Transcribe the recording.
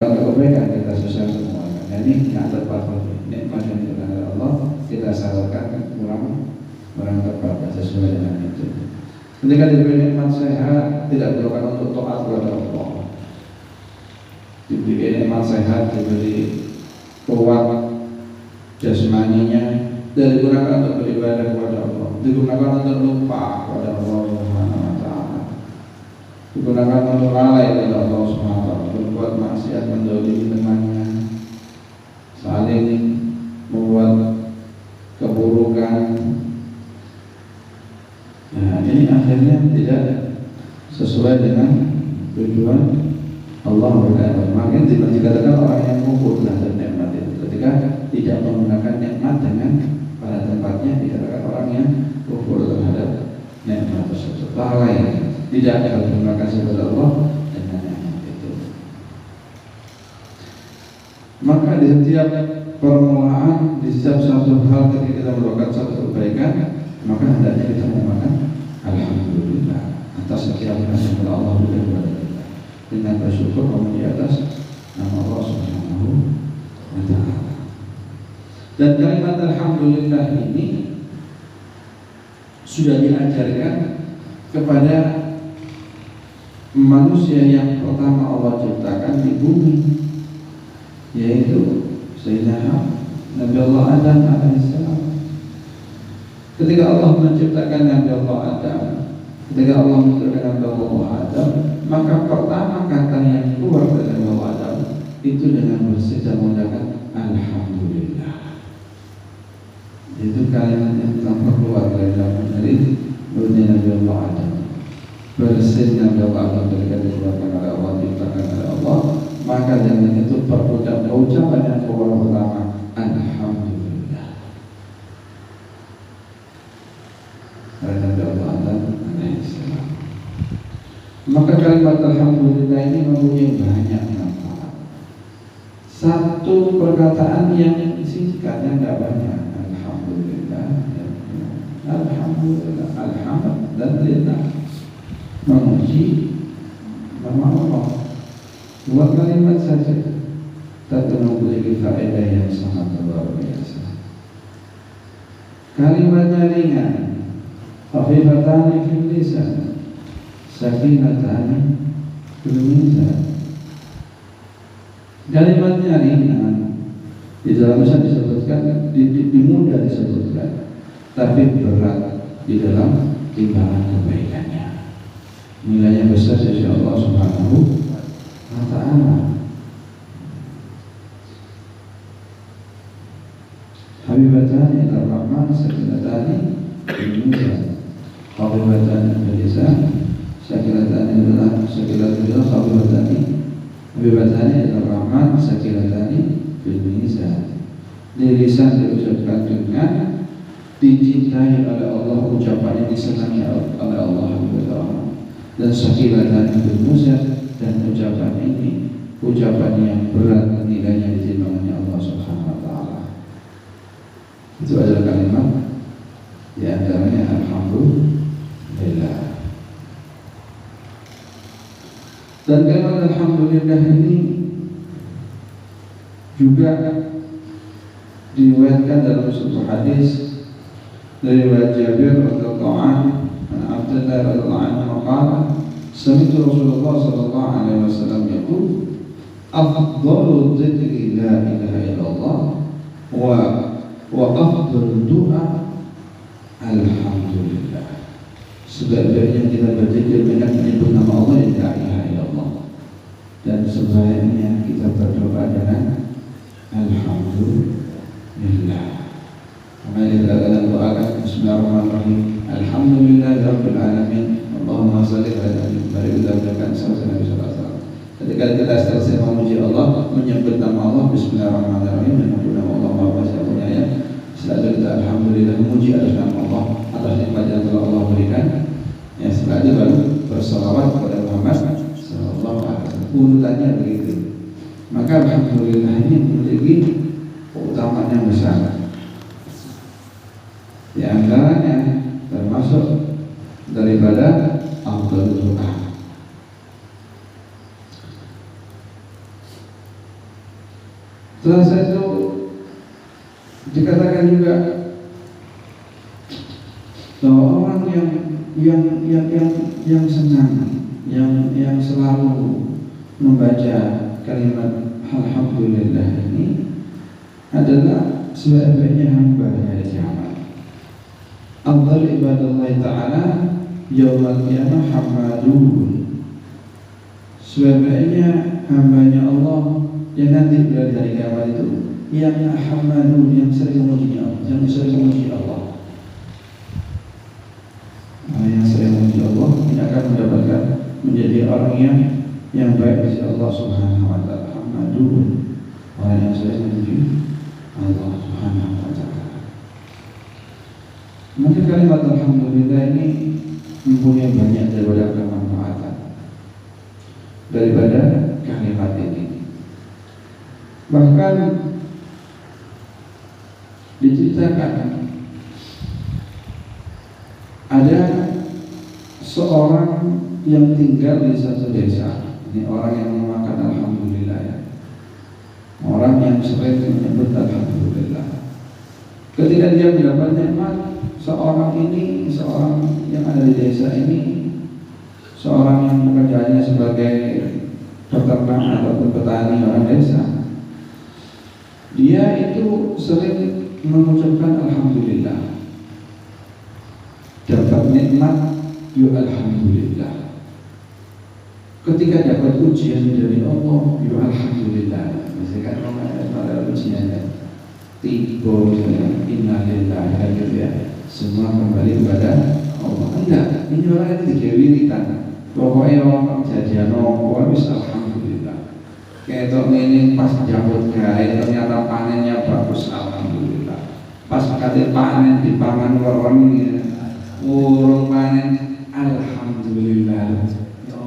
kebaikan kita sosial semuanya. Nah, ini yang tepat nikmat yang diberikan oleh Allah, kita salurkan kurang tepat sesuai dengan itu. Ketika diberi nikmat sehat, tidak diperlukan untuk taat kepada Allah. Diberi nikmat sehat, diberi kuat jasmaninya, dan digunakan untuk beribadah kepada Allah, digunakan untuk lupa kepada Allah Subhanahu wa Ta'ala, digunakan untuk lalai kepada Allah Subhanahu wa Ta'ala, berbuat maksiat, mendolimi temannya, saling membuat keburukan. Nah, ini akhirnya tidak sesuai dengan tujuan Allah berkata. Makanya dikatakan orang yang kufur terhadap nikmat itu ketika tidak menggunakan nikmat dengan pada tempatnya, dikatakan orang yang kufur terhadap nikmat tersebut, lalai, tidak akan berterima kasih kepada Allah dengan nikmat itu. Maka di setiap permulaan, di setiap satu hal ketika kita melakukan satu kebaikan, maka hendaknya kita mengatakan alhamdulillah atas setiap nikmat yang Allah berikan kepada kita, dengan bersyukur memuji atas nama Allah Subhanahu wa Ta'ala. Dan kalimat alhamdulillah ini sudah diajarkan kepada manusia yang pertama Allah ciptakan di bumi, yaitu Sayyidina Nabi Allah Adam alaihissalam. Ketika Allah menciptakan Nabi Allah Adam, maka pertama kata yang keluar dari Nabi Allah Adam itu dengan bersujud mengatakan alhamdulillah. Itu kalimat yang pertama keluar dari mulutnya Nabi Allah Adam. Bersih Nabi Allah Adam ketika dikeluarkan oleh Allah, diciptakan oleh Allah, maka dengan itu ucapan yang keluar pertama alhamdulillah. Dari Nabi Allah Adam alaihissalam. Maka kalimat alhamdulillah ini mempunyai banyak manfaat. Satu perkataan yang singkatnya tidak banyak. Alhamdulillah, alhamdulillah, memuji nama Allah. Dua kalimat saja tapi memiliki faedah yang sangat luar biasa. Kalimatnya ringan, khafifatani fil lisan, sakinatani fil mizan. Kalimatnya ringan, di dalam bisa disebutkan, mudah disebutkan, tapi berat di dalam timbangan kebaikannya. Nilainya besar sisi Allah Subhanahu wa Ta'ala. Habibatani ar-Rahman sakinatani bil mizan. Habibatani bil lisan, sakinatani bil habibatani. Habibatani ar-Rahman sakinatani bil mizan. Di lisan diucapkan dengan dicintai oleh Allah, ucapannya disenangi oleh Allah dan sakilatan bil mizan, dan ucapan ini ucapan yang berat nilainya di timbangannya Allah Subhanahu wa Ta'ala. Itu adalah kalimat di antaranya alhamdulillah. Dan kalimat alhamdulillah ini juga diriwayatkan dalam satu hadis dari Jabir radhiyallahu anhu, Abdullah radhiyallahu anhu qala sami'tu Rasulullah sallallahu alaihi wasallam yaqul afdalu dzikri la ilaha illallah wa afdalu du'a alhamdulillah. Sebaik-baiknya kita berzikir dengan menyebut nama Allah yang la ilaha illallah, dan sebaiknya kita berdoa dengan alhamdulillah. Mari kita doakan bismillahirrahmanirrahim. Alhamdulillahirabbil alamin. Allahumma shalli ala Muhammad wa ala ali. Ketika kita selesai memuji Allah, menyebut nama Allah bismillahirrahmanirrahim, menyebut nama Allah Maha Penyayang ya. Setelah kita alhamdulillah memuji atas nama Allah, atas nikmat yang telah Allah berikan. Ya, setelah itu baru bersalawat kepada Muhammad sallallahu alaihi wasallam. Urutannya begitu. Maka alhamdulillah ini memiliki keutamaan yang besar. Di antaranya termasuk daripada afdhalul doa. Selasa itu dikatakan juga bahwa orang yang senang, yang selalu membaca kalimat alhamdulillah ini adalah sebaik-baiknya hamba dari kiamat. Afdal ibadallah ta'ala yaumil qiyamah hamadun. Sebaik-baiknya hambanya Allah yang nanti berada dari kiamat itu yang hamadun, yang sering memuji Allah, yang sering memuji Allah. Yang sering memuji Allah ini akan mendapatkan menjadi orang yang baik di sisi Allah Subhanahu wa taala. Hamadun, orang yang sering memuji Allah Subhanahu wa taala. Mungkin kalimat alhamdulillah ini mempunyai banyak daripada kemanfaatan daripada kalimat ini. Bahkan diceritakan ada seorang yang tinggal di satu desa. Ini orang yang memakan alhamdulillah ya. Orang yang sering menyebut alhamdulillah. Ketika dia mendapat nikmat, seorang yang ada di desa ini, seorang yang pekerjaannya sebagai peternak ataupun petani orang desa, dia itu sering mengucapkan alhamdulillah. Dapat nikmat, ya alhamdulillah. Ketika dapat ujian dari Allah, ya alhamdulillah. Misalkan ada ujian tiba, innalillahi gitu ya. Semua kembali kepada Allah. Enggak, ini orang yang tiga wiritan. Pokoknya orang kejadian Allah, bisa alhamdulillah. Kayak ini pas jambut gawe ternyata panennya bagus, alhamdulillah. Pas kate panen di pangan warung urung panen, alhamdulillah.